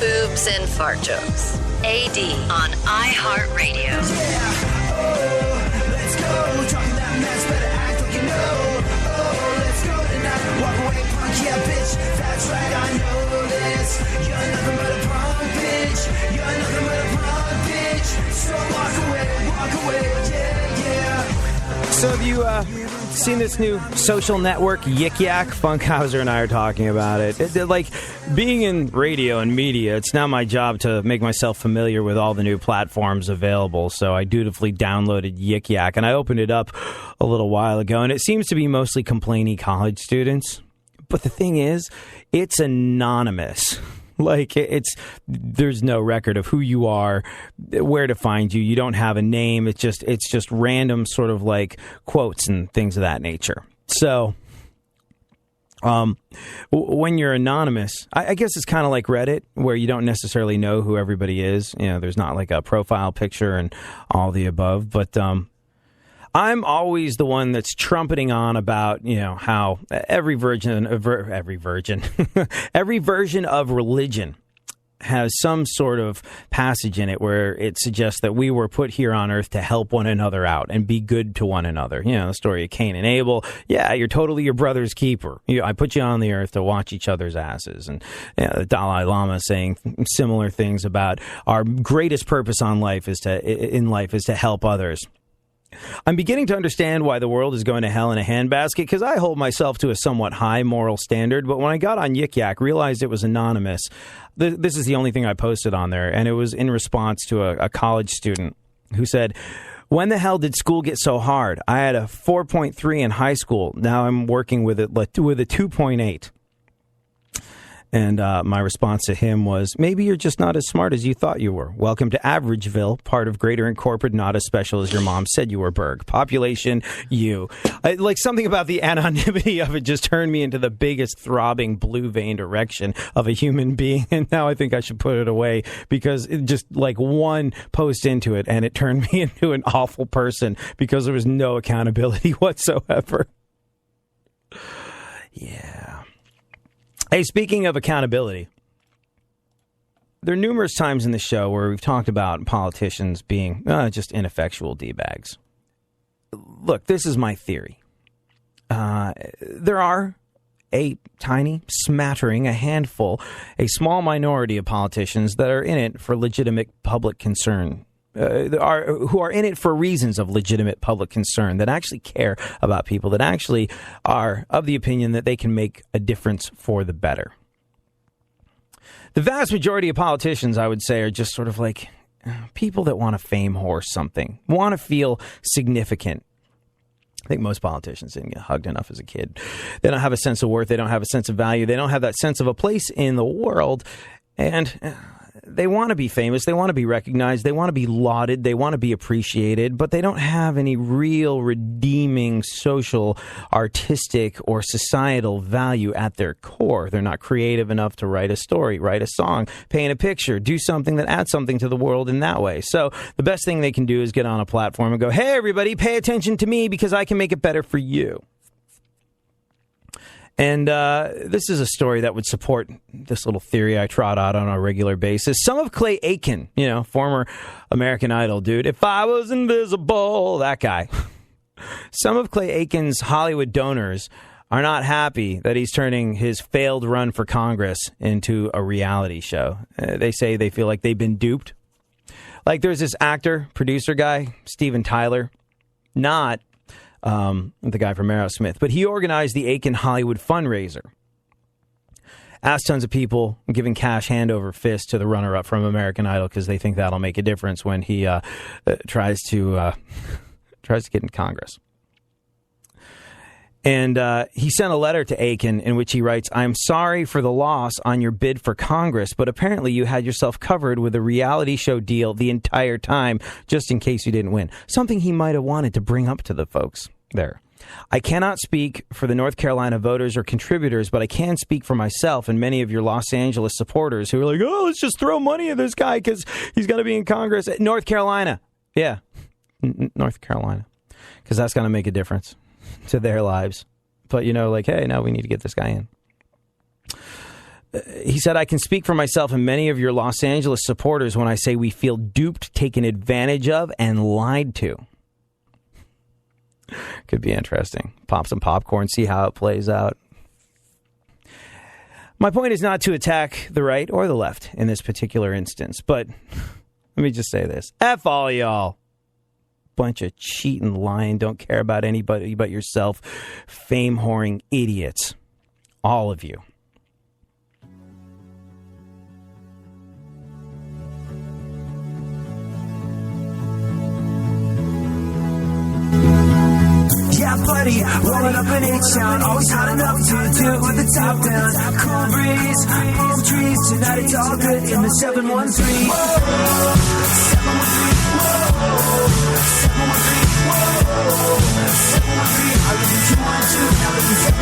boobs, and fart jokes. AD on iHeartRadio. Yeah, oh, let's go. Talking that mess, better act like you know. Oh, let's go tonight. Walk away, punk, yeah, bitch. That's right, I know this. You're nothing but a punk, bitch. You're nothing but a punk, bitch. So walk away, yeah, yeah. So have you seen this new social network, Yik Yak? Funkhouser and I are talking about it. Like, being in radio and media, it's now my job to make myself familiar with all the new platforms available. So I dutifully downloaded Yik Yak, and I opened it up a little while ago, and it seems to be mostly complainy college students. But the thing is, it's anonymous. Like, there's no record of who you are, where to find you. You don't have a name. It's just random sort of like quotes and things of that nature. So, when you're anonymous, I guess it's kind of like Reddit, where you don't necessarily know who everybody is. You know, there's not like a profile picture and all the above. But I'm always the one that's trumpeting on about, you know, how every version of religion has some sort of passage in it where it suggests that we were put here on earth to help one another out and be good to one another. You know, the story of Cain and Abel. Yeah, you're totally your brother's keeper. I put you on the earth to watch each other's asses. And the Dalai Lama saying similar things about our greatest purpose in life is to help others. I'm beginning to understand why the world is going to hell in a handbasket, because I hold myself to a somewhat high moral standard. But when I got on Yik Yak, realized it was anonymous. This is the only thing I posted on there, and it was in response to a college student who said, "When the hell did school get so hard? I had a 4.3 in high school. Now I'm working with a 2.8. And my response to him was, "Maybe you're just not as smart as you thought you were. Welcome to Averageville, part of Greater and Corporate, not as special as your mom said you were, Berg. Population, you." Like, something about the anonymity of it just turned me into the biggest throbbing blue-veined erection of a human being. And now I think I should put it away, because it just, like, one post into it, and it turned me into an awful person because there was no accountability whatsoever. Yeah. Hey, speaking of accountability, there are numerous times in the show where we've talked about politicians being just ineffectual D-bags. Look, this is my theory. There are a tiny smattering, a handful, a small minority of politicians that are in it for legitimate public concern. Who are in it for reasons of legitimate public concern, that actually care about people, that actually are of the opinion that they can make a difference for the better. The vast majority of politicians, I would say, are just sort of like people that want to fame whore something, want to feel significant. I think most politicians didn't get hugged enough as a kid. They don't have a sense of worth. They don't have a sense of value. They don't have that sense of a place in the world. And they want to be famous. They want to be recognized. They want to be lauded. They want to be appreciated, but they don't have any real redeeming social, artistic, or societal value at their core. They're not creative enough to write a story, write a song, paint a picture, do something that adds something to the world in that way. So the best thing they can do is get on a platform and go, "Hey, everybody, pay attention to me because I can make it better for you." And this is a story that would support this little theory I trot out on a regular basis. Some of Clay Aiken, former American Idol dude, "If I was invisible," that guy. Some of Clay Aiken's Hollywood donors are not happy that he's turning his failed run for Congress into a reality show. They say they feel like they've been duped. Like, there's this actor, producer guy, Steven Tyler, not the guy from Aerosmith, but he organized the Aiken Hollywood fundraiser. Asked tons of people, giving cash hand over fist to the runner-up from American Idol because they think that'll make a difference when he tries to get in Congress. And he sent a letter to Aiken in which he writes, "I'm sorry for the loss on your bid for Congress, but apparently you had yourself covered with a reality show deal the entire time, just in case you didn't win." Something he might have wanted to bring up to the folks there. "I cannot speak for the North Carolina voters or contributors, but I can speak for myself and many of your Los Angeles supporters who are like, oh, let's just throw money at this guy because he's going to be in Congress." North Carolina. Yeah, North Carolina. Because that's going to make a difference to their lives. But, hey, now we need to get this guy in. He said, I can speak for myself and many of your Los Angeles supporters when I say we feel duped, taken advantage of, and lied to. Could be interesting. Pop some popcorn, see how it plays out. My point is not to attack the right or the left in this particular instance, but let me just say this. F all y'all. Bunch of cheating, lying, don't care about anybody but yourself, fame-whoring idiots. All of you. Yeah, buddy, rolling up in H-Town, always hot enough to do it with the top down. Cool breeze, palm trees, tonight it's all good in the 713. Whoa, 713, whoa, 713, whoa, 713. I live in 212, now live in 713.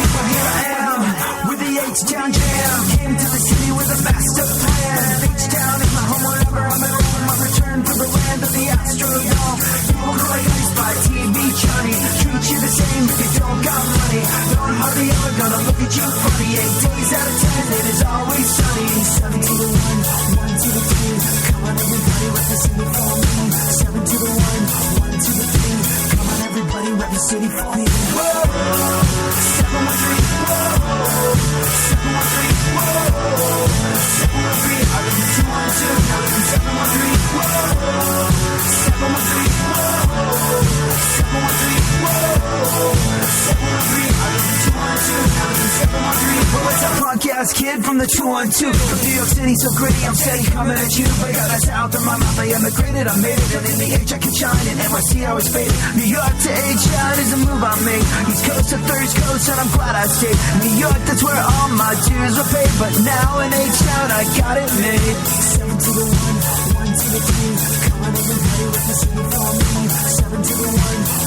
Well, here I am with the H-Town jam. Came to the city with a master plan. H-Town is my home wherever I'm at. My return to the land of the Astrodome. People go like ice by TV Johnny. Treat you the same if you don't got money. Don't hardly ever gonna look at you funny. 8 days out of 10, it is always sunny. 7 to the 1, 1 to the 3. Come on everybody, rep the city for me. 7 to the 1, 1 to the 3. Come on everybody, rep the city for me. Whoa, 713, whoa, 713, whoa, 713. I live in 212, now live in 713. Whoa, 713, whoa, 713, whoa, 713. I live in 212, now live in 713. Well, what's up, punk ass kid from the 212? From New York City, so gritty, I'm steady coming at you. But I got a south in my mouth, I emigrated, I made it. And in the H I can shine, in NYC I was faded. New York to H-Town is a move I made. East Coast to Third Coast, and I'm glad I stayed. New York, that's where all my dues were paid. But now in H-Town, I got it made. 7 to the 1, 1 to the 3. Come on everybody, rep the city for me. 7 to the 1, 1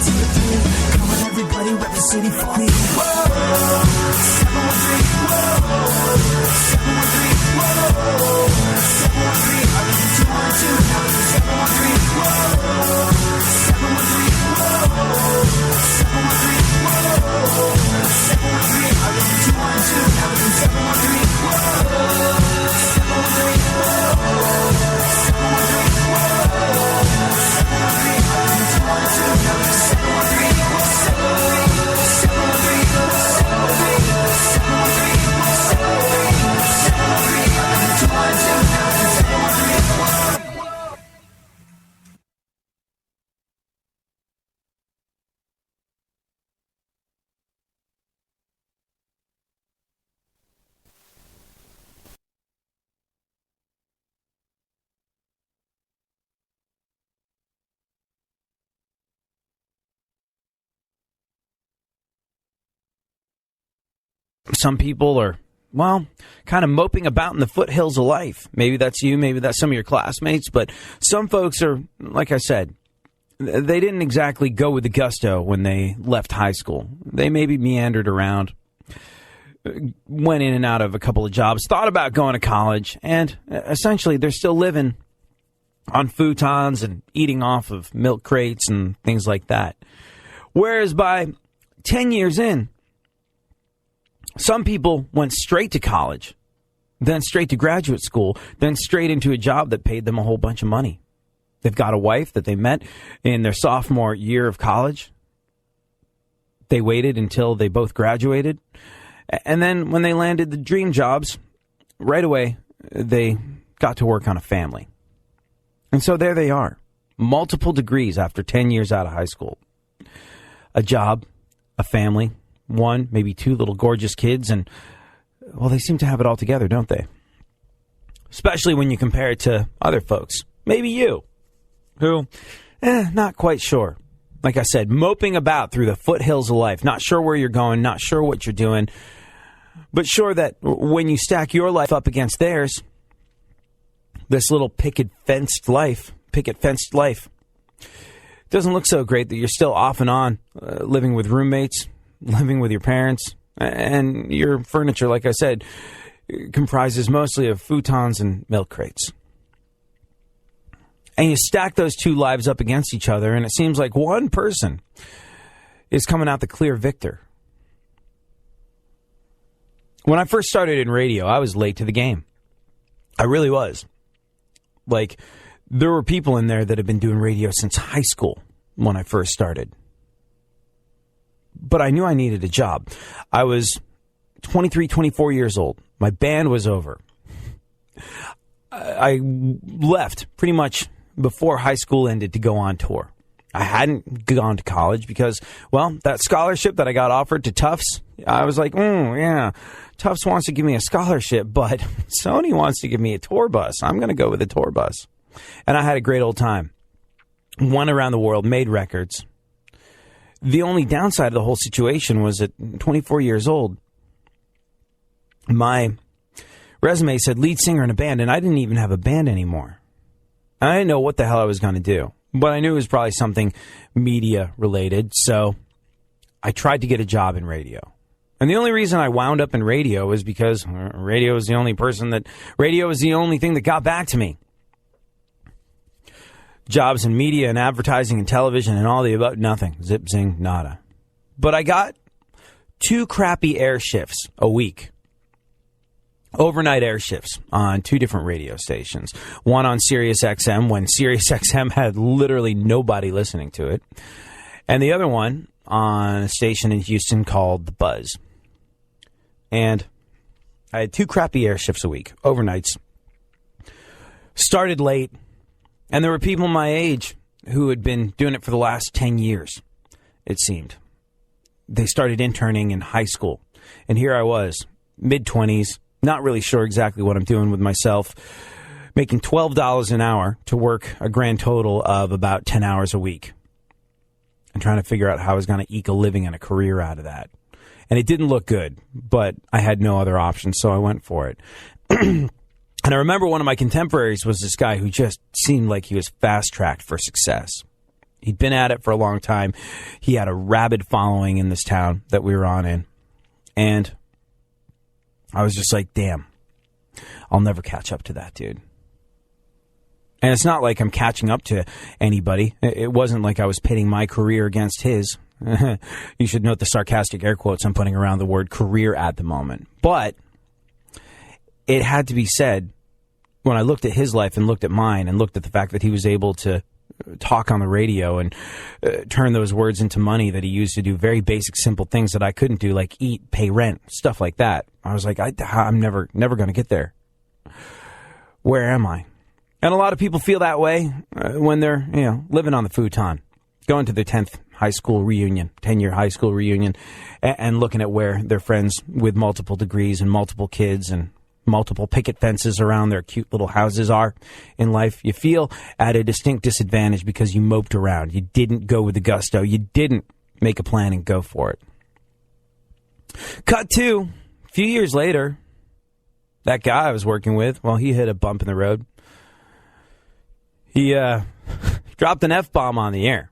to the 3. Come on everybody, rep the city for me. Whoa, 713, whoa, 713, whoa, 713. I live in 212, now live in 713. Whoa, 713, whoa, 713, whoa, 713. I live in 212, now live in 713. Whoa. Some people are, well, kind of moping about in the foothills of life. Maybe that's you, maybe that's some of your classmates, but some folks are, like I said, they didn't exactly go with the gusto when they left high school. They maybe meandered around, went in and out of a couple of jobs, thought about going to college, and essentially they're still living on futons and eating off of milk crates and things like that. Whereas by 10 years in, some people went straight to college, then straight to graduate school, then straight into a job that paid them a whole bunch of money. They've got a wife that they met in their sophomore year of college. They waited until they both graduated. And then when they landed the dream jobs, right away, they got to work on a family. And so there they are, multiple degrees after 10 years out of high school. A job, a family, one, maybe two little gorgeous kids, and, well, they seem to have it all together, don't they? Especially when you compare it to other folks. Maybe you, who, not quite sure. Like I said, moping about through the foothills of life, not sure where you're going, not sure what you're doing, but sure that when you stack your life up against theirs, this little picket fenced life, doesn't look so great that you're still off and on, living with roommates, living with your parents, and your furniture, like I said, comprises mostly of futons and milk crates. And you stack those two lives up against each other, and it seems like one person is coming out the clear victor. When I first started in radio, I was late to the game. I really was. Like, there were people in there that had been doing radio since high school when I first started. But I knew I needed a job. I was 23, 24 years old. My band was over. I left pretty much before high school ended to go on tour. I hadn't gone to college because, well, that scholarship that I got offered to Tufts, I was like, yeah, Tufts wants to give me a scholarship, but Sony wants to give me a tour bus. I'm going to go with a tour bus. And I had a great old time. Went around the world, made records. The only downside of the whole situation was at 24 years old, my resume said lead singer in a band, and I didn't even have a band anymore. I didn't know what the hell I was going to do, but I knew it was probably something media related, so I tried to get a job in radio. And the only reason I wound up in radio was because radio was the only thing that got back to me. Jobs in media and advertising and television and all the above, nothing. Zip, zing, nada. But I got 2 crappy air shifts a week. Overnight air shifts on 2 different radio stations. One on Sirius XM when Sirius XM had literally nobody listening to it. And the other one on a station in Houston called The Buzz. And I had 2 crappy air shifts a week, overnights. Started late. And there were people my age who had been doing it for the last 10 years, it seemed. They started interning in high school. And here I was, mid-20s, not really sure exactly what I'm doing with myself, making $12 an hour to work a grand total of about 10 hours a week. And trying to figure out how I was going to eke a living and a career out of that. And it didn't look good, but I had no other option, so I went for it. And I remember one of my contemporaries was this guy who just seemed like he was fast-tracked for success. He'd been at it for a long time. He had a rabid following in this town that we were on in. And I was just like, damn, I'll never catch up to that dude. And it's not like I'm catching up to anybody. It wasn't like I was pitting my career against his. You should note the sarcastic air quotes I'm putting around the word career at the moment. But it had to be said when I looked at his life and looked at mine and looked at the fact that he was able to talk on the radio and turn those words into money that he used to do very basic, simple things that I couldn't do, like eat, pay rent, stuff like that. I was like, I'm never going to get there. Where am I? And a lot of people feel that way when they're, living on the futon, going to their 10th high school reunion, 10-year high school reunion, and looking at where their friends with multiple degrees and multiple kids and multiple picket fences around their cute little houses are in life. You feel at a distinct disadvantage because you moped around. You didn't go with the gusto. You didn't make a plan and go for it. Cut to a few years later, that guy I was working with, well, he hit a bump in the road. He dropped an F-bomb on the air.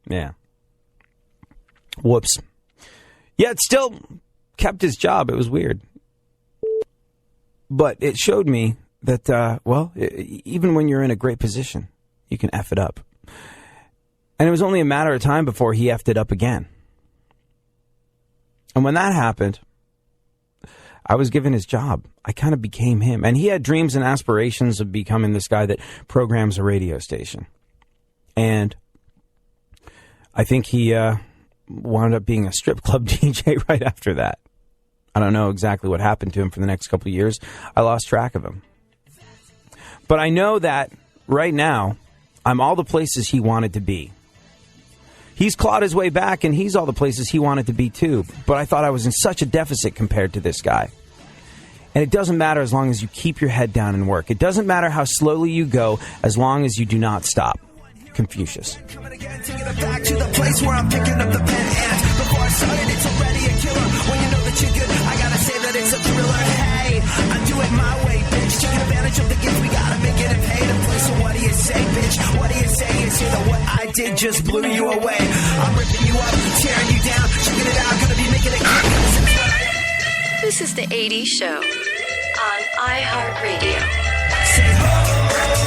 Yeah. Whoops. Yet still kept his job. It was weird. But it showed me that, even when you're in a great position, you can F it up. And it was only a matter of time before he F'd it up again. And when that happened, I was given his job. I kind of became him. And he had dreams and aspirations of becoming this guy that programs a radio station. And I think he wound up being a strip club DJ right after that. I don't know exactly what happened to him for the next couple of years. I lost track of him. But I know that right now, I'm all the places he wanted to be. He's clawed his way back, and he's all the places he wanted to be, too. But I thought I was in such a deficit compared to this guy. And it doesn't matter as long as you keep your head down and work. It doesn't matter how slowly you go as long as you do not stop. Confucius. Coming again, taking it back to the place where I'm picking up the pen. And before I started, it's already a killer. When you know that you're good, I gotta say that it's a thriller. Hey, I do it my way, bitch. Taking advantage of the gift, we gotta make it and pay to play. So what do you say, bitch? What do you say? It's either what I did just blew you away. I'm ripping you up, tearing you down, checking it out, gonna be making it quick. This is the 80s show on iHeartRadio. Say ho, ho,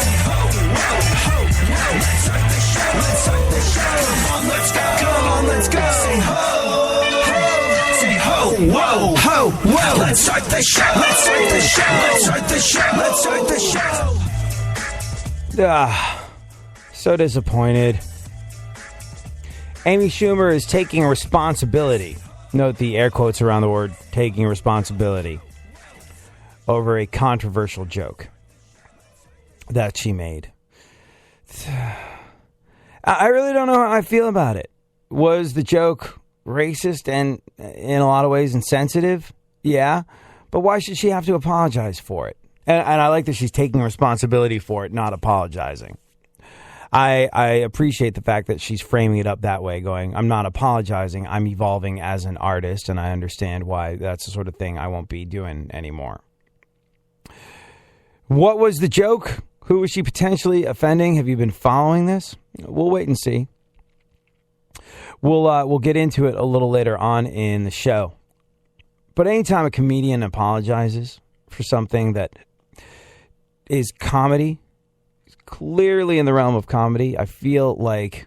say ho, ho, ho, ho. Let's start the show. Let's start the show. Come on, let's go. Come on, let's go. Say ho, ho, say ho, whoa, ho, whoa. Let's start the show. Let's start the show. Let's start the show. Let's start the show. So disappointed. Amy Shumer is taking responsibility. Note the air quotes around the word taking responsibility over a controversial joke that she made. I really don't know how I feel about it. Was the joke racist and in a lot of ways insensitive? Yeah. But why should she have to apologize for it? And I like that she's taking responsibility for it, not apologizing. I appreciate the fact that she's framing it up that way, going, I'm not apologizing, I'm evolving as an artist, and I understand why that's the sort of thing I won't be doing anymore. What was the joke? Who was she potentially offending? Have you been following this? We'll wait and see. We'll get into it a little later on in the show. But anytime a comedian apologizes for something that is comedy, clearly in the realm of comedy, I feel like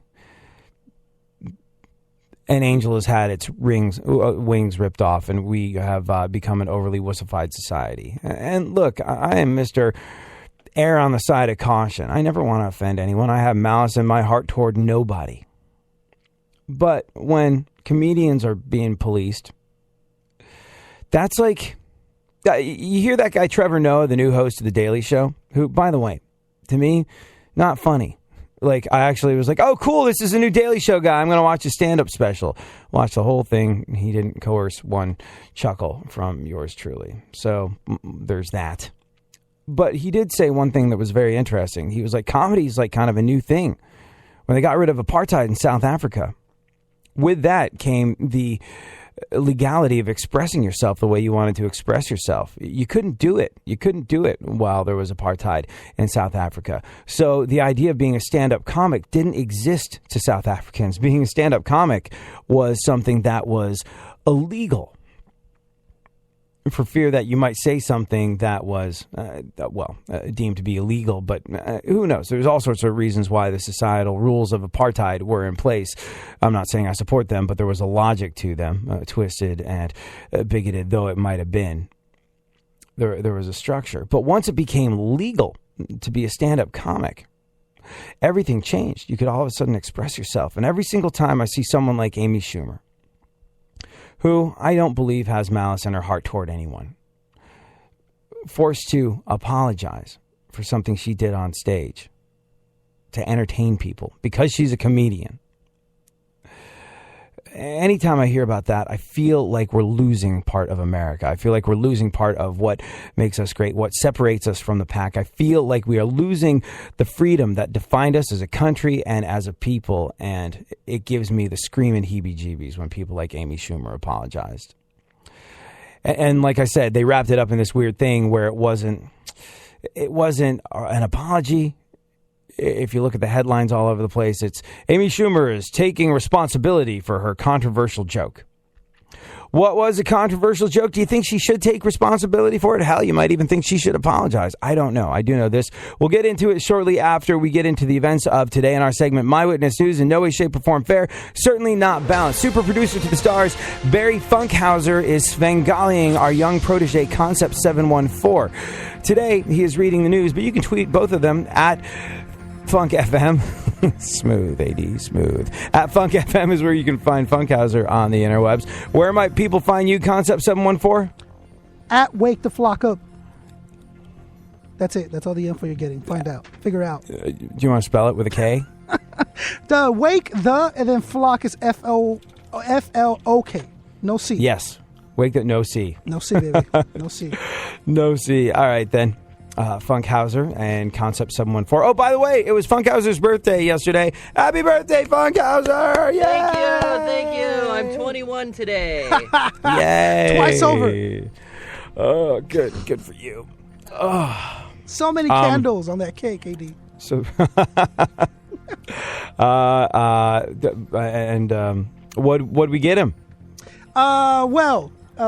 an angel has had its wings ripped off, and we have become an overly wussified society. And look, I am Mr. Err on the side of caution. I never want to offend anyone. I have malice in my heart toward nobody. But when comedians are being policed, that's like, you hear that guy Trevor Noah, the new host of The Daily Show, who, by the way, to me, not funny. Like, I actually was like, oh, cool, this is a new Daily Show guy. I'm going to watch his stand-up special. Watch the whole thing. He didn't coerce one chuckle from yours truly. So there's that. But he did say one thing that was very interesting. He was like, comedy is like kind of a new thing. When they got rid of apartheid in South Africa, with that came the legality of expressing yourself the way you wanted to express yourself. You couldn't do it. You couldn't do it while there was apartheid in South Africa. So the idea of being a stand-up comic didn't exist to South Africans. Being a stand-up comic was something that was illegal, for fear that you might say something that was, deemed to be illegal. But who knows? There's all sorts of reasons why the societal rules of apartheid were in place. I'm not saying I support them, but there was a logic to them, twisted and bigoted though it might have been. There was a structure. But once it became legal to be a stand-up comic, everything changed. You could all of a sudden express yourself. And every single time I see someone like Amy Shumer, who I don't believe has malice in her heart toward anyone, forced to apologize for something she did on stage to entertain people because she's a comedian. Anytime I hear about that, I feel like we're losing part of America. I feel like we're losing part of what makes us great, what separates us from the pack. I feel like we are losing the freedom that defined us as a country and as a people, and it gives me the screaming heebie-jeebies when people like Amy Shumer apologized. And like I said, they wrapped it up in this weird thing where it wasn't an apology. If you look at the headlines all over the place, it's Amy Shumer is taking responsibility for her controversial joke. What was a controversial joke? Do you think she should take responsibility for it? Hell, you might even think she should apologize. I don't know. I do know this. We'll get into it shortly after we get into the events of today in our segment, My Witness News. In no way, shape, or form fair. Certainly not balanced. Super producer to the stars, Barry Funkhouser, is Svengaling our young protege, Concept 714. Today, he is reading the news, but you can tweet both of them at Funk FM. Smooth, AD, smooth. At Funk FM is where you can find Funkhouser on the interwebs. Where might people find you, Concept 714? At Wake the Flock Up. That's it. That's all the info you're getting. Find out. Figure out. Do you want to spell it with a K? The wake the and then flock is F-L-O-K. No C. Yes. Wake the no C. No C, baby. No C. No C. All right, then. Funkhouser and Concept 714. Oh, by the way, it was Funkhouser's birthday yesterday. Happy birthday, Funkhouser! Yay! Thank you. I'm 21 today. Yay! Twice over. Oh, good for you. Oh. So many candles on that cake, AD. So, what'd we get him?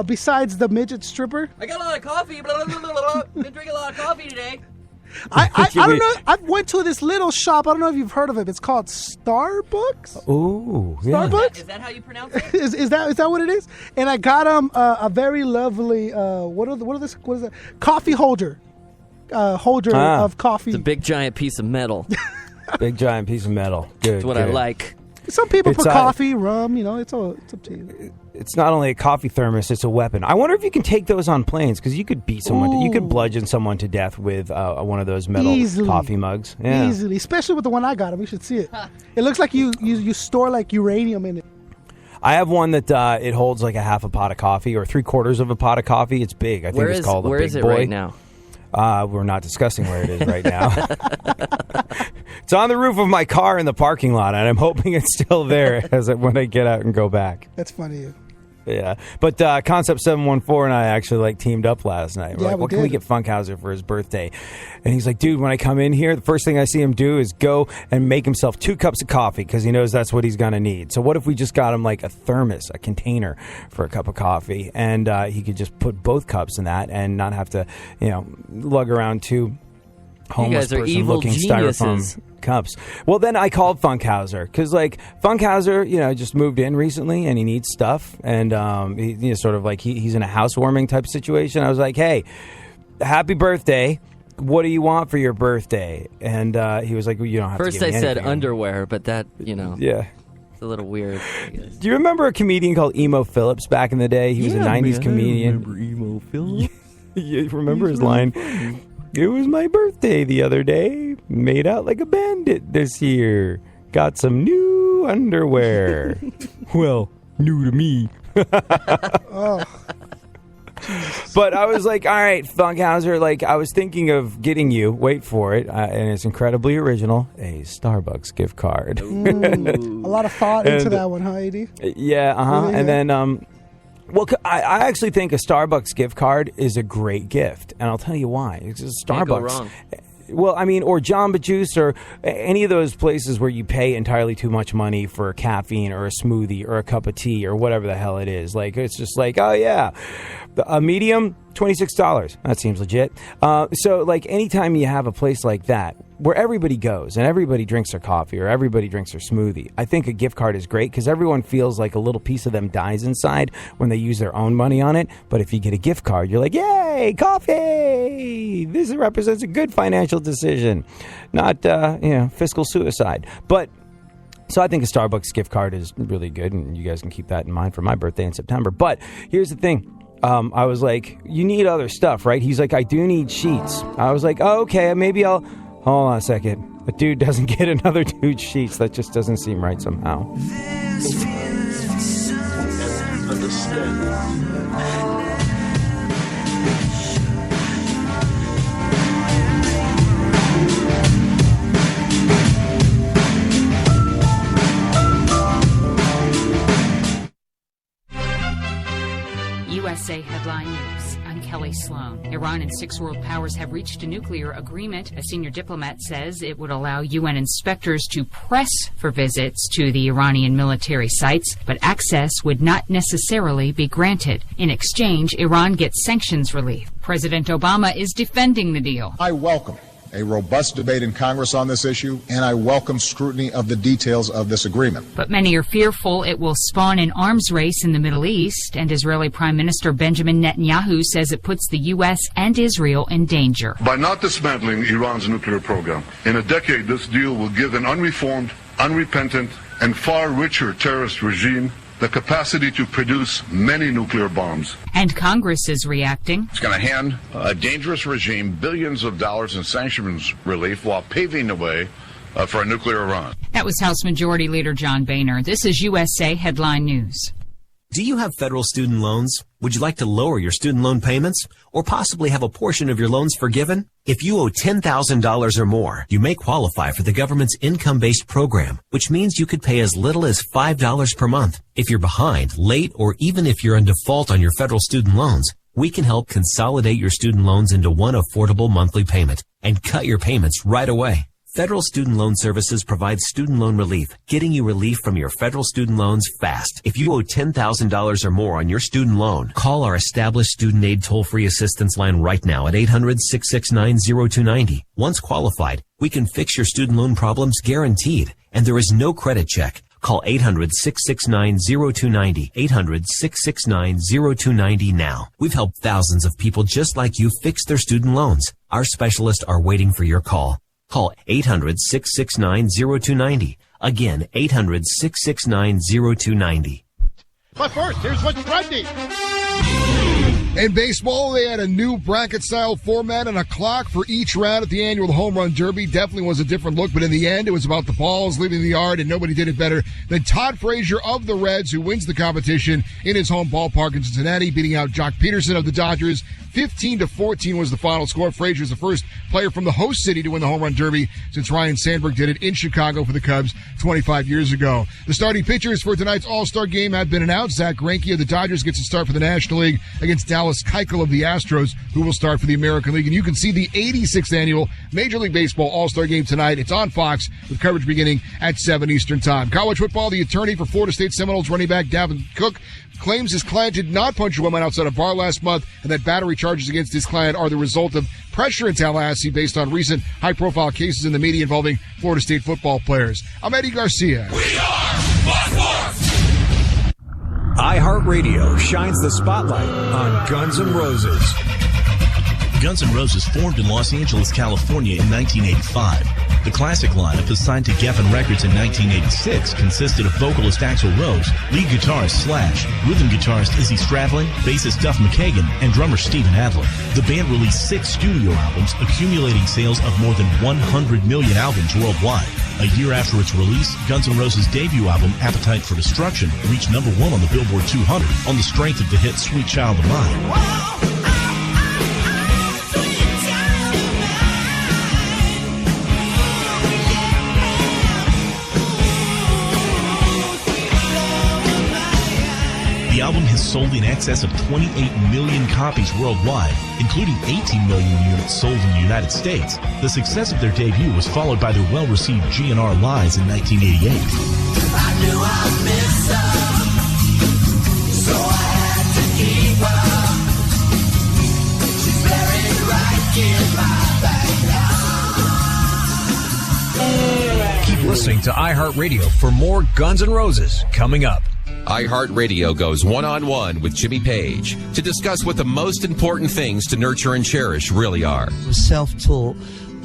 Besides the midget stripper, I got a lot of coffee. Blah, blah, blah, blah. Been drinking a lot of coffee today. I don't know. I went to this little shop. I don't know if you've heard of it. It's called Starbucks. Ooh, yeah. Starbucks. Is that how you pronounce it? Is that what it is? And I got him a very lovely what is that? Coffee holder. Holder of coffee. It's a big giant piece of metal. Big giant piece of metal. Good. That's what I like. Some people put coffee, rum. It's up to you. It's not only a coffee thermos; it's a weapon. I wonder if you can take those on planes because you could beat someone. You could bludgeon someone to death with one of those metal coffee mugs. Yeah. Easily, especially with the one I got him. You should see it. It looks like you store like uranium in it. I have one that it holds like a half a pot of coffee or 3/4 of a pot of coffee. It's big. I think it's called a big boy. Where is it right now? We're not discussing where it is right now. It's on the roof of my car in the parking lot, and I'm hoping it's still there when I get out and go back. That's funny. Yeah, but Concept 714 and I actually teamed up last night. We're what can we get Funkhouser for his birthday? And he's like, dude, when I come in here, the first thing I see him do is go and make himself 2 cups of coffee because he knows that's what he's going to need. So what if we just got him like a thermos, a container for a cup of coffee, and he could just put both cups in that and not have to, lug around 2 homeless person looking styrofoam cups. Well, then I called Funkhouser because Funkhouser, just moved in recently and he needs stuff, and he's sort of he's in a housewarming type situation. I was like, hey, happy birthday. What do you want for your birthday? And he was like, well, you don't have First to give me I said anything. underwear, but that, Yeah. It's a little weird, I guess. Do you remember a comedian called Emo Phillips back in the day? He was a 90s comedian. I remember Emo Phillips. You remember his line? It was my birthday the other day. Made out like a bandit this year. Got some new underwear. Well, new to me. But I was like, all right, Funkhouser, I was thinking of getting you, wait for it, and it's incredibly original, a Starbucks gift card. A lot of thought into that one, huh, AD? Yeah, uh-huh. And then, I actually think a Starbucks gift card is a great gift, and I'll tell you why. It's just Starbucks. Can't go wrong. Well, I mean, or Jamba Juice or any of those places where you pay entirely too much money for caffeine or a smoothie or a cup of tea or whatever the hell it is. It's just oh, yeah. A medium, $26. That seems legit. So, anytime you have a place like that where everybody goes and everybody drinks their coffee or everybody drinks their smoothie, I think a gift card is great because everyone feels like a little piece of them dies inside when they use their own money on it. But if you get a gift card, you're like, yay, coffee! This represents a good financial decision, not, fiscal suicide. But so I think a Starbucks gift card is really good, and you guys can keep that in mind for my birthday in September. But here's the thing. I was like, you need other stuff, right? He's like, I do need sheets. I was like, oh, okay, maybe I'll... Hold on a second. A dude doesn't get another dude's sheets. That just doesn't seem right somehow. This feels so understand. USA Headline News. I'm Kelly Sloan. Iran and 6 world powers have reached a nuclear agreement. A senior diplomat says it would allow UN inspectors to press for visits to the Iranian military sites, but access would not necessarily be granted. In exchange, Iran gets sanctions relief. President Obama is defending the deal. I welcome a robust debate in Congress on this issue, and I welcome scrutiny of the details of this agreement. But many are fearful it will spawn an arms race in the Middle East, and Israeli Prime Minister Benjamin Netanyahu says it puts the U.S. and Israel in danger. By not dismantling Iran's nuclear program, in a decade this deal will give an unreformed, unrepentant, and far richer terrorist regime the capacity to produce many nuclear bombs. And Congress is reacting. It's going to hand a dangerous regime billions of dollars in sanctions relief while paving the way for a nuclear Iran. That was House Majority Leader John Boehner. This is USA Headline News. Do you have federal student loans? Would you like to lower your student loan payments or possibly have a portion of your loans forgiven? If you owe $10,000 or more, you may qualify for the government's income-based program, which means you could pay as little as $5 per month. If you're behind, late, or even if you're in default on your federal student loans, we can help consolidate your student loans into one affordable monthly payment and cut your payments right away. Federal Student Loan Services provides student loan relief, getting you relief from your federal student loans fast. If you owe $10,000 or more on your student loan, call our established student aid toll-free assistance line right now at 800-669-0290. Once qualified, we can fix your student loan problems guaranteed, and there is no credit check. Call 800-669-0290, 800-669-0290 now. We've helped thousands of people just like you fix their student loans. Our specialists are waiting for your call. Call 800-669-0290. Again, 800-669-0290. But first, here's what's trending. In baseball, they had a new bracket-style format and a clock for each round at the annual Home Run Derby. Definitely was a different look, but in the end, it was about the balls leaving the yard, and nobody did it better than Todd Frazier of the Reds, who wins the competition in his home ballpark in Cincinnati, beating out Jock Peterson of the Dodgers. 15-14 was the final score. Frazier is the first player from the host city to win the Home Run Derby since Ryan Sandberg did it in Chicago for the Cubs 25 years ago. The starting pitchers for tonight's All-Star game have been announced. Zach Greinke of the Dodgers gets a start for the National League against Dallas Keuchel of the Astros, who will start for the American League. And you can see the 86th annual Major League Baseball All-Star game tonight. It's on Fox with coverage beginning at 7 Eastern Time. College football, the attorney for Florida State Seminoles running back Dalvin Cook claims his client did not punch a woman outside a bar last month and that battery charges against his client are the result of pressure in Tallahassee based on recent high-profile cases in the media involving Florida State football players. I'm Eddie Garcia. We are Buzzworth! iHeartRadio shines the spotlight on Guns N' Roses. Guns N' Roses formed in Los Angeles, California in 1985. The classic lineup, assigned to Geffen Records in 1986, consisted of vocalist Axl Rose, lead guitarist Slash, rhythm guitarist Izzy Stradlin, bassist Duff McKagan, and drummer Steven Adler. The band released 6 studio albums, accumulating sales of more than 100 million albums worldwide. A year after its release, Guns N' Roses' debut album, Appetite for Destruction, reached number 1 on the Billboard 200 on the strength of the hit Sweet Child of Mine. The album has sold in excess of 28 million copies worldwide, including 18 million units sold in the United States. The success of their debut was followed by their well-received GNR Lies in 1988. I knew I'd miss her, so I had to keep her. She's buried right in my backyard. Keep listening to iHeartRadio for more Guns N' Roses coming up. iHeartRadio goes one-on-one with Jimmy Page to discuss what the most important things to nurture and cherish really are. I was self-taught,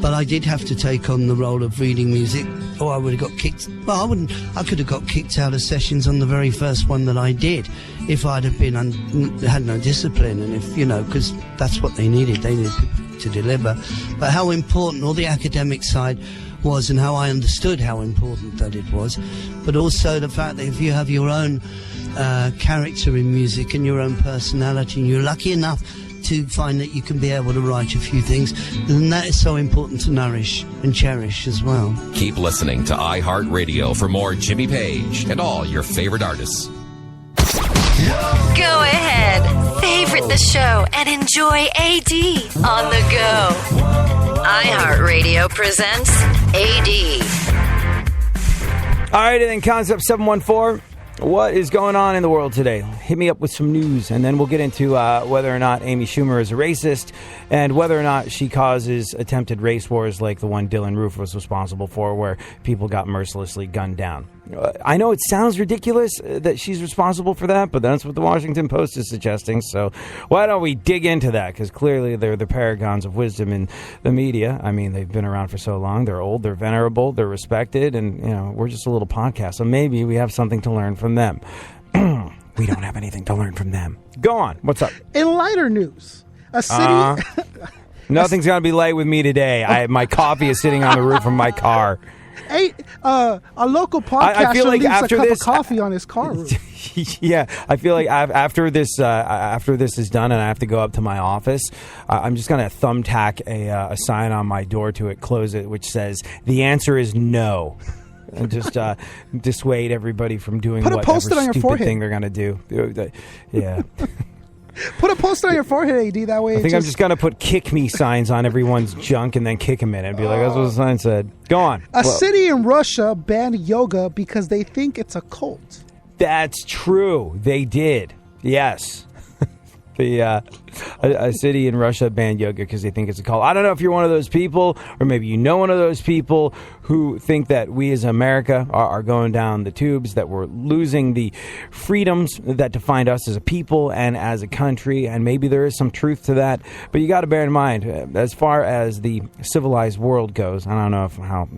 but I did have to take on the role of reading music, or I would have got kicked. Well, I could have got kicked out of sessions on the very first one that I did if I'd have been had no discipline, and if, because that's what they needed. They needed people to deliver. But how important all the academic side was, and how I understood how important that it was, but also the fact that if you have your own character in music and your own personality, and you're lucky enough to find that you can be able to write a few things, then that is so important to nourish and cherish as well. Keep listening to iHeartRadio for more Jimmy Page and all your favorite artists. Go ahead, favorite the show, and enjoy AD on the go. iHeartRadio presents AD. All right, and then Concept 714. What is going on in the world today? Hit me up with some news, and then we'll get into whether or not Amy Shumer is a racist and whether or not she causes attempted race wars like the one Dylan Roof was responsible for, where people got mercilessly gunned down. I know it sounds ridiculous that she's responsible for that, but that's what the Washington Post is suggesting. So why don't we dig into that? Because clearly they're the paragons of wisdom in the media. I mean, they've been around for so long. They're old, they're venerable, they're respected, and we're just a little podcast. So maybe we have something to learn from them. We don't have anything to learn from them. Go on. What's up? In lighter news, a city... Nothing's going to be light with me today. My coffee is sitting on the roof of my car. A local podcaster I feel like leaves after a cup this, of coffee on his car roof. Yeah, I feel like after this is done and I have to go up to my office, I'm just gonna thumbtack a sign on my door to it, close it, which says the answer is no, and just dissuade everybody from doing whatever stupid thing they're gonna do. Yeah. Put a post-it on your forehead, AD. That way, I think I'm just gonna put "kick me" signs on everyone's junk and then kick them in it and be like, "That's what the sign said." Go on. A city in Russia banned yoga because they think it's a cult. That's true. They did. Yes. A city in Russia banned yoga because they think it's a cult. I don't know if you're one of those people, or maybe you know one of those people who think that we as America are going down the tubes, that we're losing the freedoms that define us as a people and as a country, and maybe there is some truth to that. But you got to bear in mind, as far as the civilized world goes, I don't know how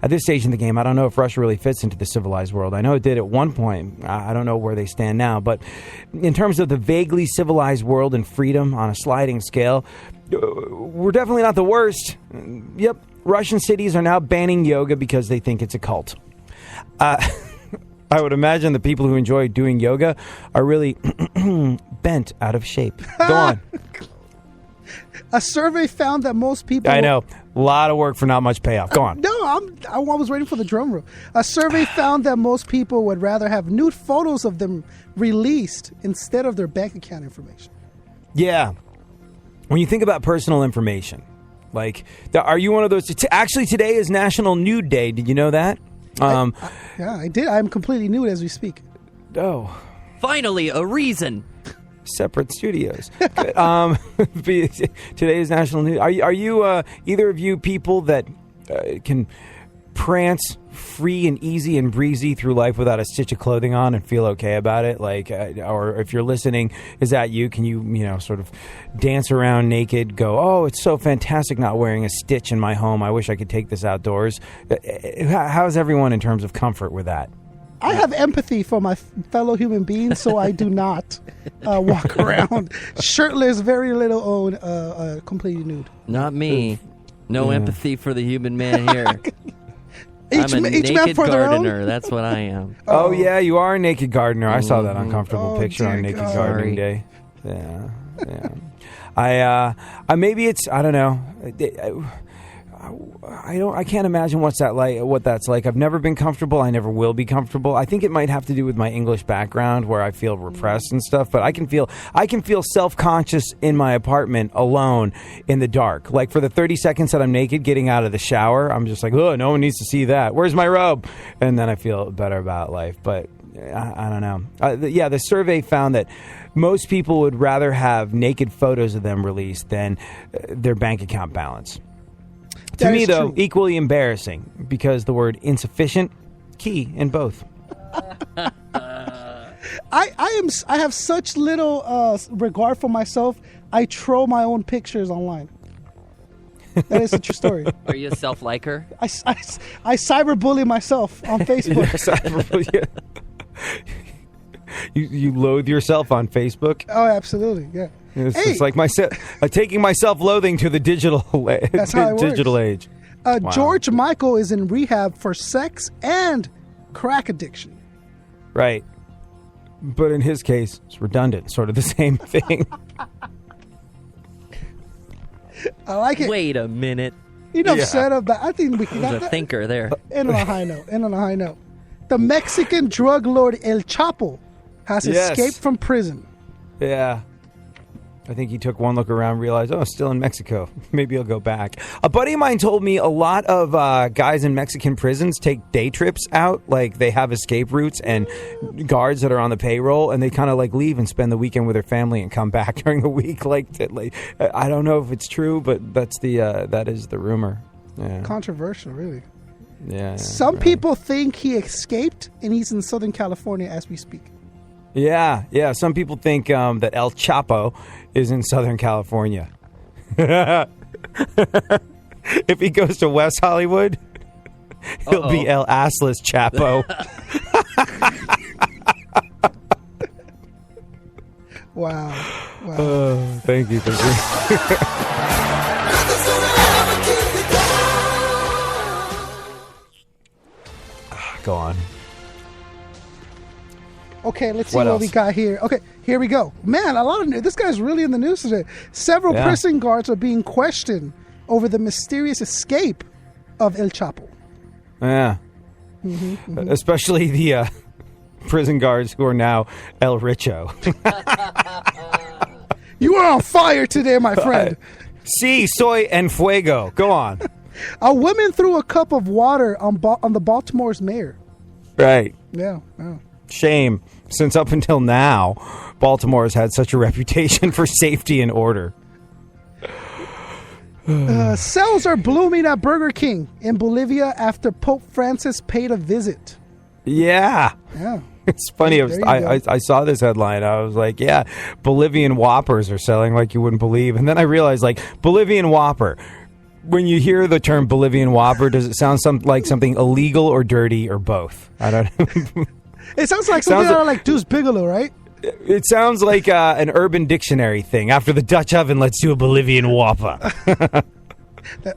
at this stage in the game, I don't know if Russia really fits into the civilized world. I know it did at one point. I don't know where they stand now, but in terms of the vaguely civilized world and freedom on a sliding scale, we're definitely not the worst. Yep, Russian cities are now banning yoga because they think it's a cult. I would imagine the people who enjoy doing yoga are really bent out of shape. Go on. A survey found that most people... I know. A lot of work for not much payoff. Go on. No, I was waiting for the drum roll. A survey found that most people would rather have nude photos of them released instead of their bank account information. Yeah. When you think about personal information, like, are you one of those... Actually, today is National Nude Day. Did you know that? Yeah, I did. I'm completely nude as we speak. Oh. Finally, a reason. Separate studios. Today is National Nude. Are you either of you people that can prance free and easy and breezy through life without a stitch of clothing on and feel okay about it? Like, or if you're listening, is that you? Can you sort of dance around naked, go, oh, it's so fantastic not wearing a stitch in my home. I wish I could take this outdoors. How's everyone in terms of comfort with that? I have empathy for my fellow human beings, so I do not walk around shirtless, very little on, completely nude. Not me. No empathy for the human man here. I'm a each man naked for their own? gardener. That's what I am. Oh, yeah, you are a naked gardener. I saw that uncomfortable picture on Naked Gardening Day. Yeah. I maybe it's, I don't know. I can't imagine what that's like. I've never been comfortable. I never will be comfortable. I think it might have to do with my English background, where I feel repressed and stuff. But I can feel self-conscious in my apartment alone in the dark. Like for the 30 seconds that I'm naked, getting out of the shower, I'm just like, oh, no one needs to see that. Where's my robe? And then I feel better about life. But I don't know. The survey found that most people would rather have naked photos of them released than their bank account balance. To me, though, equally embarrassing, because the word insufficient, key in both. I have such little regard for myself. I troll my own pictures online. That is a true story. Are you a self-liker? I cyberbully myself on Facebook. You loathe yourself on Facebook? Oh, absolutely, yeah. It's like taking my self-loathing to the digital age. Wow. George Michael is in rehab for sex and crack addiction. Right. But in his case, it's redundant, sort of the same thing. I like it. Wait a minute. Said about. I think we can. There's a thinker there. End on a high note. The Mexican drug lord El Chapo has escaped from prison. Yeah. I think he took one look around, realized, still in Mexico. Maybe he'll go back. A buddy of mine told me a lot of guys in Mexican prisons take day trips out. Like, they have escape routes and guards that are on the payroll, and they kind of like leave and spend the weekend with their family and come back during the week. I don't know if it's true, but that is the rumor. Yeah. Controversial, really. Yeah. Some people think he escaped, and he's in Southern California as we speak. Yeah. Some people think that El Chapo is in Southern California. If he goes to West Hollywood, he'll be El Assless Chapo. Wow. Thank you. go on. Okay, let's see What what else? we got here. Okay, here we go. Man, a lot of this guy's really in the news today. Several prison guards are being questioned over the mysterious escape of El Chapo. Yeah. Especially the prison guards who are now El Richo. You are on fire today, my friend. Sí, soy en fuego. Go on. A woman threw a cup of water on the Baltimore's mayor. Right. Yeah. Shame, since up until now, Baltimore has had such a reputation for safety and order. Cells are blooming at Burger King in Bolivia after Pope Francis paid a visit. Yeah. It's funny. I saw this headline. I was like, yeah, Bolivian Whoppers are selling like you wouldn't believe. And then I realized, like, Bolivian Whopper. When you hear the term Bolivian Whopper, does it sound like something illegal or dirty or both? I don't know. It sounds like something out of like Deuce Bigelow, right? It sounds like an Urban Dictionary thing. After the Dutch oven, let's do a Bolivian Whopper.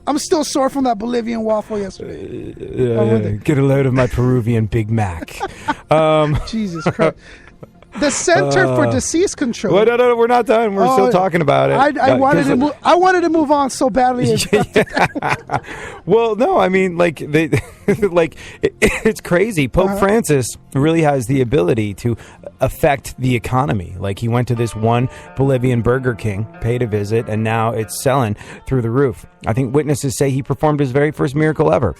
I'm still sore from that Bolivian waffle yesterday. Get a load of my Peruvian Big Mac. Jesus Christ. The Center for Disease Control. Well, no, we're not done. We're still talking about it. I wanted to move on so badly. Well, no, I mean, like it's crazy. Pope Francis really has the ability to affect the economy. Like, he went to this one Bolivian Burger King, paid a visit, and now it's selling through the roof. I think witnesses say he performed his very first miracle ever,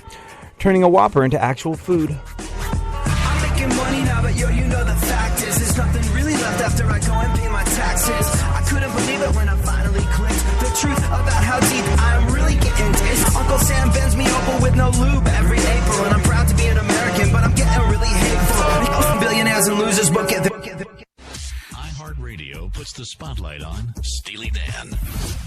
turning a Whopper into actual food. I'm making money now, but you know the fact is there's nothing really left after I go and pay my taxes. I couldn't believe it when I finally clicked the truth about how deep I'm really getting this. Uncle Sam bends me over with no lube every April, and I'm proud to be an American, but I'm getting really hateful. Billionaires and losers book it. iHeartRadio puts the spotlight on Steely Dan.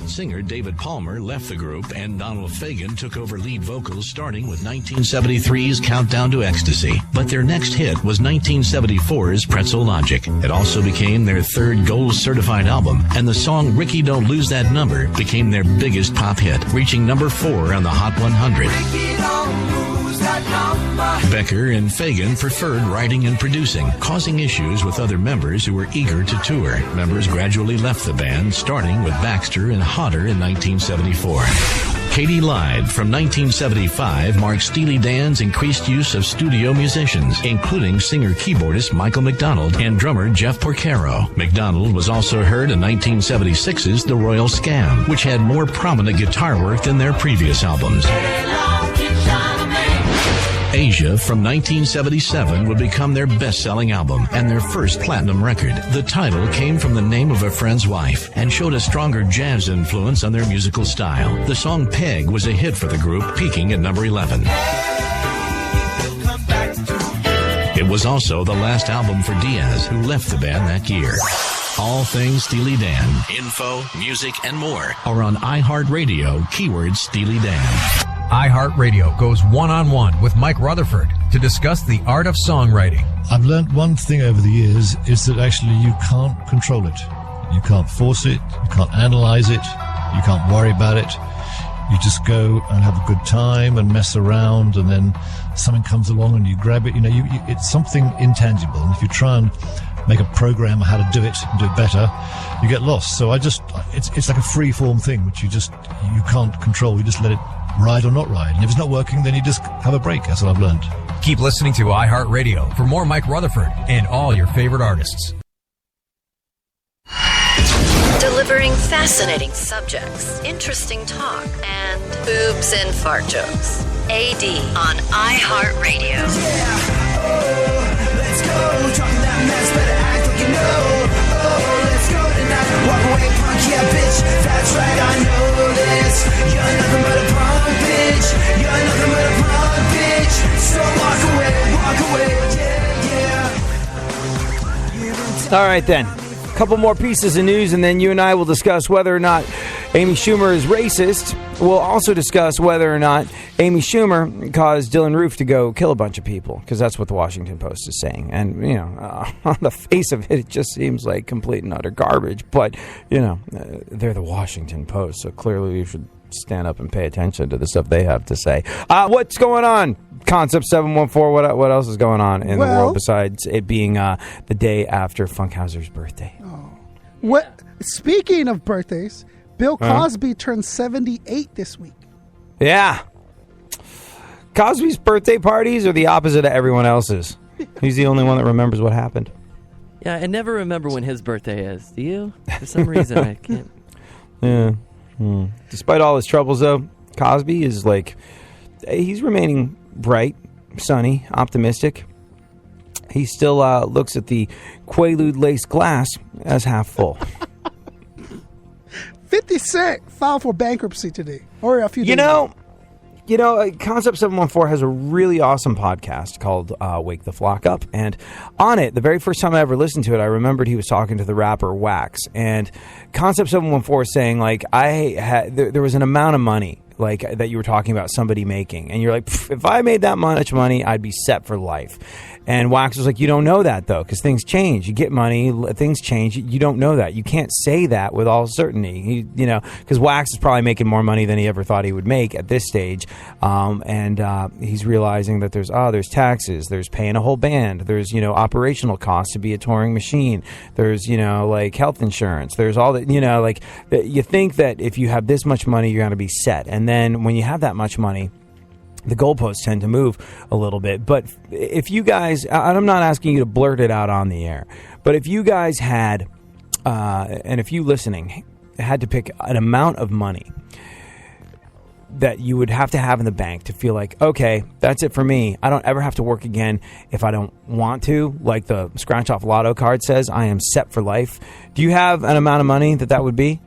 Singer David Palmer left the group, and Donald Fagen took over lead vocals starting with 1973's Countdown to Ecstasy. But their next hit was 1974's Pretzel Logic. It also became their third gold-certified album, and the song Ricky Don't Lose That Number became their biggest pop hit, reaching number 4 on the Hot 100. Becker and Fagen preferred writing and producing, causing issues with other members who were eager to tour. Members gradually left the band, starting with Baxter and Hodder in 1974. Katie Lied from 1975 marked Steely Dan's increased use of studio musicians, including singer-keyboardist Michael McDonald and drummer Jeff Porcaro. McDonald was also heard in 1976's The Royal Scam, which had more prominent guitar work than their previous albums. Asia from 1977 would become their best-selling album and their first platinum record. The title came from the name of a friend's wife and showed a stronger jazz influence on their musical style. The song Peg was a hit for the group, peaking at number 11. It was also the last album for Diaz, who left the band that year. All things Steely Dan, info, music, and more are on iHeartRadio, keyword Steely Dan. iHeartRadio goes one-on-one with Mike Rutherford to discuss the art of songwriting. I've learned one thing over the years is that actually you can't control it. You can't force it. You can't analyze it. You can't worry about it. You just go and have a good time and mess around, and then something comes along and you grab it. You know, it's something intangible. And if you try and make a program how to do it and do it better, you get lost. So it's like a free-form thing, which you can't control. You just let it ride or not ride. And if it's not working, then you just have a break. That's what I've learned. Keep listening to iHeartRadio for more Mike Rutherford and all your favorite artists. Delivering fascinating subjects, interesting talk, and boobs and fart jokes. AD on iHeartRadio. Let's go, talking that mess, better act like you know. Oh, let's go tonight, walk away, punk, yeah, bitch. That's right, I know this. You're nothing but a punk, bitch. You're nothing but a punk, bitch. So walk away, yeah. All right, then. Couple more pieces of news, and then you and I will discuss whether or not Amy Shumer is racist. We'll also discuss whether or not Amy Shumer caused Dylan Roof to go kill a bunch of people, because that's what the Washington Post is saying. And, you know, on the face of it, it just seems like complete and utter garbage. But, you know, they're the Washington Post, so clearly we should stand up and pay attention to the stuff they have to say. What's going on? Concept 714. What else is going on in the world besides it being the day after Funkhouser's birthday? What? Speaking of birthdays, Bill Cosby turned 78 this week. Yeah. Cosby's birthday parties are the opposite of everyone else's. He's the only one that remembers what happened. Yeah, I never remember when his birthday is. Do you? For some reason, I can't. Yeah. Despite all his troubles, though, Cosby is he's remaining bright, sunny, optimistic. He still looks at the Quaalude-laced glass as half full. 50 Cent filed for bankruptcy today, or a few days ago. Concept 714 has a really awesome podcast called Wake the Flock Up. And on it, the very first time I ever listened to it, I remembered he was talking to the rapper Wax. And Concept 714 is saying, there was an amount of money that you were talking about somebody making. And you're like, if I made that much money, I'd be set for life. And Wax was like, you don't know that, though, because things change. You get money, things change. You don't know that. You can't say that with all certainty, because Wax is probably making more money than he ever thought he would make at this stage. And he's realizing that there's taxes, there's paying a whole band, there's, operational costs to be a touring machine, there's, health insurance, there's all that, you think that if you have this much money, you're going to be set. And then when you have that much money, the goalposts tend to move a little bit. But if you guys, and I'm not asking you to blurt it out on the air, but if you guys had, and if you listening had to pick an amount of money that you would have to have in the bank to feel like, okay, that's it for me. I don't ever have to work again if I don't want to. Like the scratch off lotto card says, I am set for life. Do you have an amount of money that would be?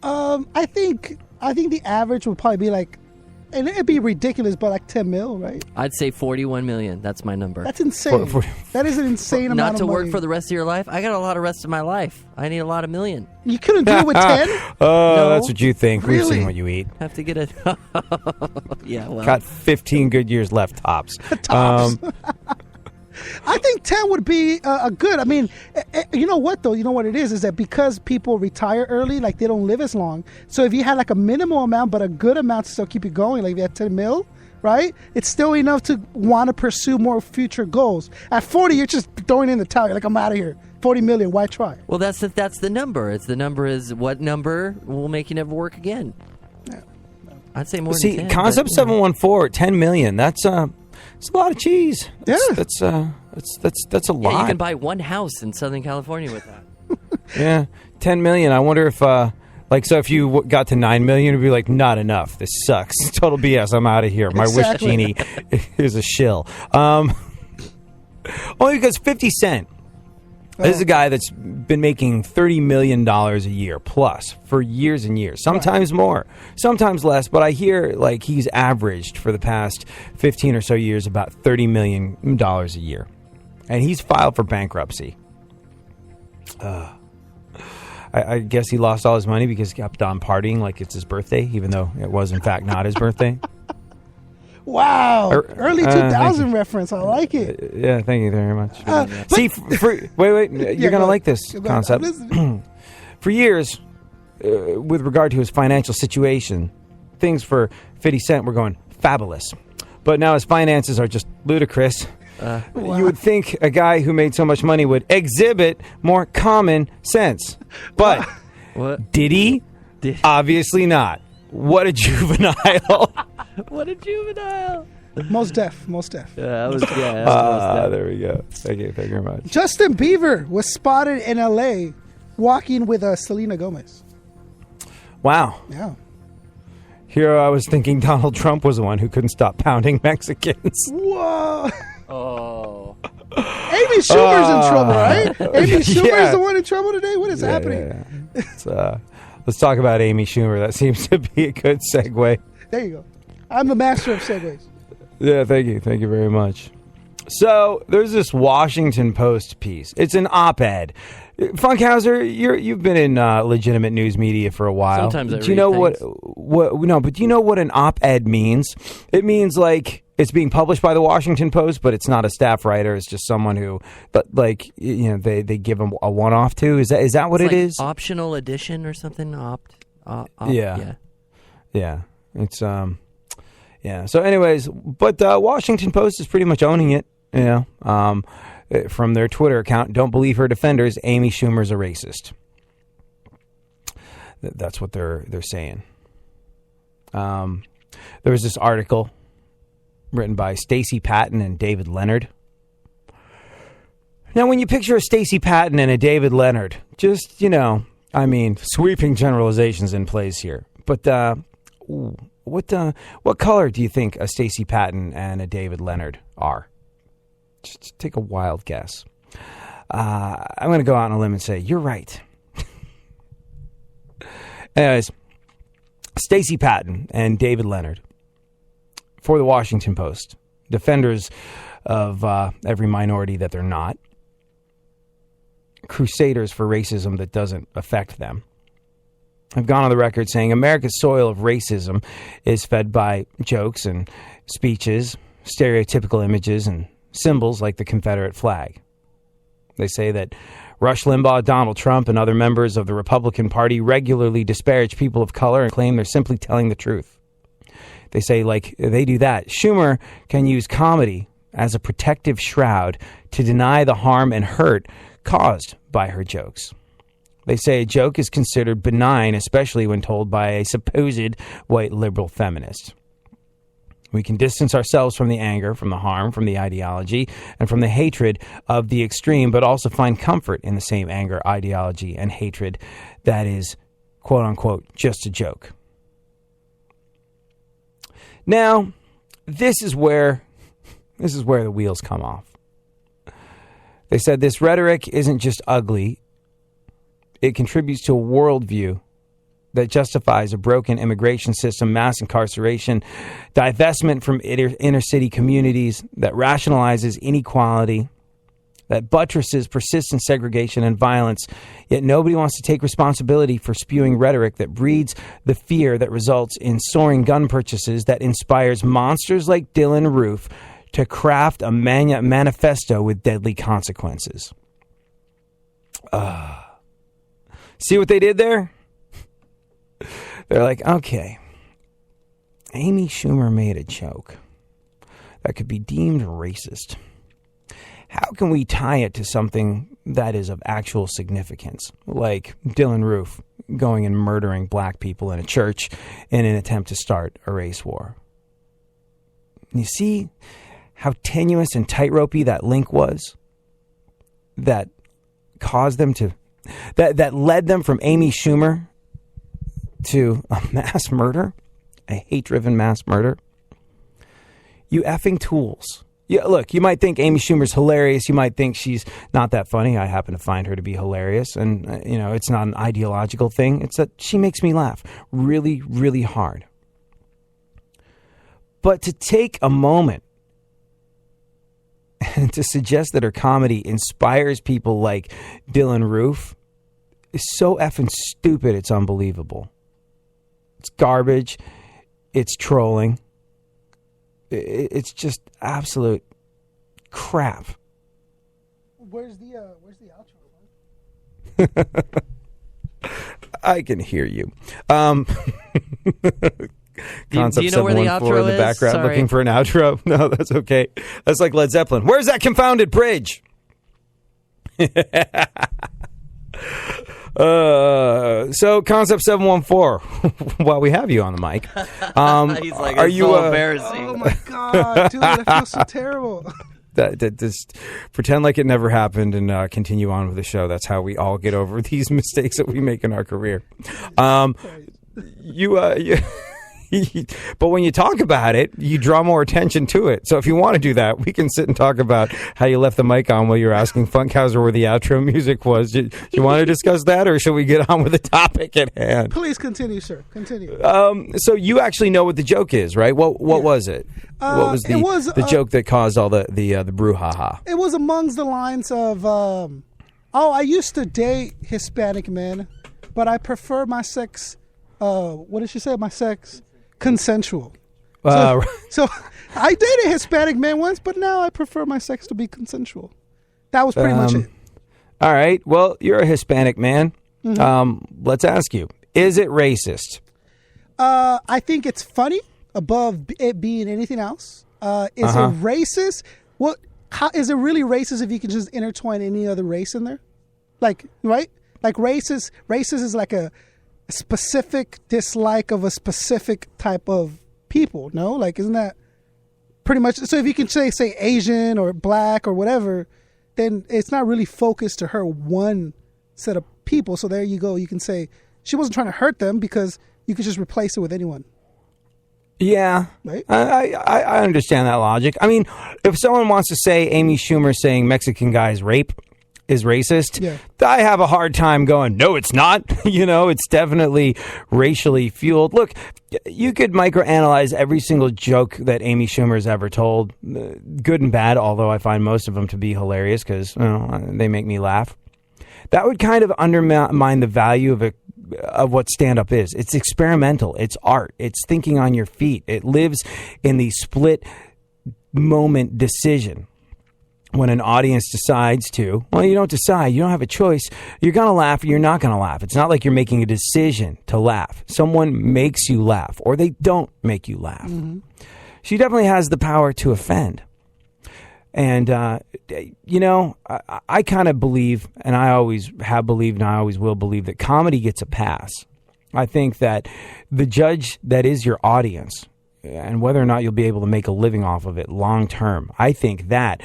I think the average would probably be and it'd be ridiculous, but 10 mil, right? I'd say 41 million. That's my number. That's insane. That is an insane amount of money. Not to work for the rest of your life? I got a lot of rest of my life. I need a lot of million. You couldn't do it with 10? No, that's what you think. Really? We've seen what you eat. Have to get it. Yeah, well. Got 15 good years left, tops. I think 10 would be a good. I mean, you know what, though? You know what it is that because people retire early, they don't live as long. So if you had a minimal amount, but a good amount to still keep you going, if you had 10 mil, right? It's still enough to want to pursue more future goals. At 40, you're just throwing in the towel. You're like, I'm out of here. 40 million, why try? Well, that's the number. It's the number is what number will make you never work again. Yeah. I'd say more than 10. Concept 714, 10 million. That's it's a lot of cheese. Yeah. That's a lot. Yeah, you can buy one house in Southern California with that. Yeah, 10 million. I wonder if, so if you got to 9 million, it'd be like, not enough. This sucks. Total BS. I'm out of here. My wish genie is a shill. Only because 50 Cent. This is a guy that's been making $30 million a year plus for years and years. Sometimes more, sometimes less. But I hear he's averaged for the past 15 or so years about $30 million a year. And he's filed for bankruptcy. I guess he lost all his money because he kept on partying like it's his birthday, even though it was, in fact, not his birthday. Wow. Early 2000 reference. I like it. Yeah, thank you very much. See, wait. You're going to like this concept. For years, with regard to his financial situation, things for 50 Cent were going fabulous. But now his finances are just ludicrous. Wow. You would think a guy who made so much money would exhibit more common sense. But what? Did he? Obviously not. What a juvenile. What a juvenile. Most deaf. Yeah, that was most deaf. There we go. Thank you very much. Justin Bieber was spotted in L.A. walking with Selena Gomez. Wow. Yeah. Here I was thinking Donald Trump was the one who couldn't stop pounding Mexicans. Whoa. Oh. Amy Schumer's in trouble, right? Amy Schumer's the one in trouble today? What is happening? Yeah. Let's talk about Amy Schumer. That seems to be a good segue. There you go. I'm the master of segues. Yeah, thank you. Thank you very much. So there's this Washington Post piece. It's an op-ed. Funkhouser, you've been in legitimate news media for a while. Sometimes I do you know things. but do you know what an op-ed means? It means it's being published by the Washington Post, but it's not a staff writer. It's just someone who, they give them a one-off to. Is that what it is? Optional edition or something. Yeah. It's Yeah. So, anyways, but Washington Post is pretty much owning it. From their Twitter account, don't believe her defenders. Amy Schumer's a racist. That's what they're saying. There was this article written by Stacey Patton and David Leonard. Now, when you picture a Stacey Patton and a David Leonard, just, sweeping generalizations in place here. But what color do you think a Stacey Patton and a David Leonard are? Just take a wild guess. I'm going to go out on a limb and say, you're right. Anyways, Stacey Patton and David Leonard for the Washington Post, defenders of every minority that they're not, crusaders for racism that doesn't affect them, have gone on the record saying America's soil of racism is fed by jokes and speeches, stereotypical images, and symbols like the Confederate flag. They say that Rush Limbaugh, Donald Trump, and other members of the Republican Party regularly disparage people of color and claim they're simply telling the truth. They say, like, they do that. Schumer can use comedy as a protective shroud to deny the harm and hurt caused by her jokes. They say a joke is considered benign, especially when told by a supposed white liberal feminist. We can distance ourselves from the anger, from the harm, from the ideology, and from the hatred of the extreme, but also find comfort in the same anger, ideology, and hatred that is, quote unquote, just a joke. Now, this is where the wheels come off. They said this rhetoric isn't just ugly, it contributes to a worldview that justifies a broken immigration system, mass incarceration, divestment from inner city communities, that rationalizes inequality, that buttresses persistent segregation and violence, yet nobody wants to take responsibility for spewing rhetoric that breeds the fear that results in soaring gun purchases, that inspires monsters like Dylan Roof to craft a manifesto with deadly consequences. See what they did there? They're like, okay, Amy Schumer made a joke that could be deemed racist. How can we tie it to something that is of actual significance, like Dylan Roof going and murdering black people in a church in an attempt to start a race war? You see how tenuous and tight-ropey that link was that caused them to, that led them from Amy Schumer to a mass murder, a hate-driven mass murder. You effing tools. Yeah, look, you might think Amy Schumer's hilarious. You might think she's not that funny. I happen to find her to be hilarious. And, it's not an ideological thing. It's that she makes me laugh really, really hard. But to take a moment and to suggest that her comedy inspires people like Dylan Roof is so effing stupid, it's unbelievable. It's garbage. It's trolling. It's just absolute crap. Where's the outro? I can hear you. Do you know where the outro in the background, Sorry. looking for an outro. No, that's okay. That's like Led Zeppelin. Where's that confounded bridge? So Concept 714, while we have you on the mic, he's like, are it's you so embarrassing? Oh my god, dude, I feel so terrible. that just pretend like it never happened and continue on with the show. That's how we all get over these mistakes that we make in our career. But when you talk about it, you draw more attention to it. So if you want to do that, we can sit and talk about how you left the mic on while you were asking Funkhouser where the outro music was. Do you want to discuss that, or should we get on with the topic at hand? Please continue, sir. Continue. So you actually know what the joke is, right? What was it? What was the joke that caused all the brouhaha? It was amongst the lines of, I used to date Hispanic men, but I prefer my sex, what did she say? My sex? Consensual. So I dated a Hispanic man once, but now I prefer my sex to be consensual. That was pretty much it. All right. Well, you're a Hispanic man. Mm-hmm. Let's ask you, is it racist? I think it's funny. above it being anything else. Is it racist? How is it really racist if you can just intertwine any other race in there? Like, right? Like racist is like a specific dislike of a specific type of people, no? Like, isn't that pretty much? So if you can say Asian or black or whatever, then it's not really focused to her one set of people. So there you go. You can say she wasn't trying to hurt them because you could just replace it with anyone. Yeah, right? I understand that logic. I mean, if someone wants to say Amy Shumer saying Mexican guys rape is racist, I have a hard time going, no, it's not. It's definitely racially fueled. Look, you could microanalyze every single joke that Amy Schumer's ever told, good and bad, although I find most of them to be hilarious because they make me laugh. That would kind of undermine the value of what stand-up is. It's experimental. It's art. It's thinking on your feet. It lives in the split moment decision. When an audience decides to, well, you don't decide. You don't have a choice. You're going to laugh or you're not going to laugh. It's not like you're making a decision to laugh. Someone makes you laugh or they don't make you laugh. Mm-hmm. She definitely has the power to offend. And, I kind of believe, and I always have believed and I always will believe, that comedy gets a pass. I think that the judge that is your audience, and whether or not you'll be able to make a living off of it long term, I think that's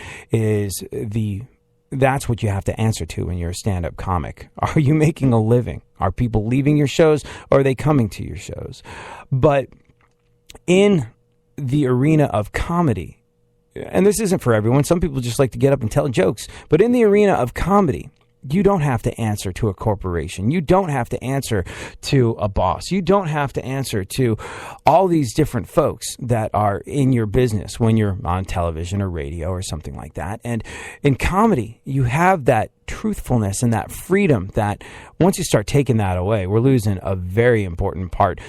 what you have to answer to when you're a stand-up comic. Are you making a living? Are people leaving your shows or are they coming to your shows? But in the arena of comedy, and this isn't for everyone, some people just like to get up and tell jokes, but in the arena of comedy, you don't have to answer to a corporation. You don't have to answer to a boss. You don't have to answer to all these different folks that are in your business when you're on television or radio or something like that. And in comedy, you have that truthfulness and that freedom that once you start taking that away, we're losing a very important part.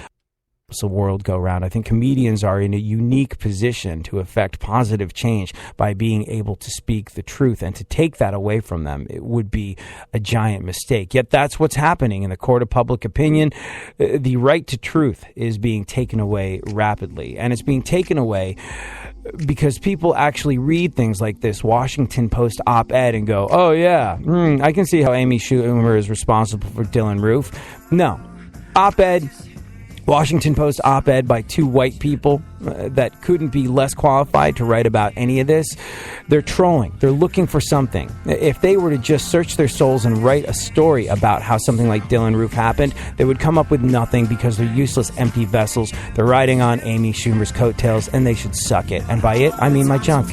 The world go round. I think comedians are in a unique position to affect positive change by being able to speak the truth, and to take that away from them, it would be a giant mistake. Yet that's what's happening in the court of public opinion. The right to truth is being taken away rapidly, and it's being taken away because people actually read things like this Washington Post op-ed and go, oh yeah, I can see how Amy Schumer is responsible for Dylan Roof. No. Op-ed, Washington Post op-ed by two white people that couldn't be less qualified to write about any of this. They're trolling. They're looking for something. If they were to just search their souls and write a story about how something like Dylan Roof happened, they would come up with nothing because they're useless, empty vessels. They're riding on Amy Schumer's coattails, and they should suck it. And by it, I mean my junk.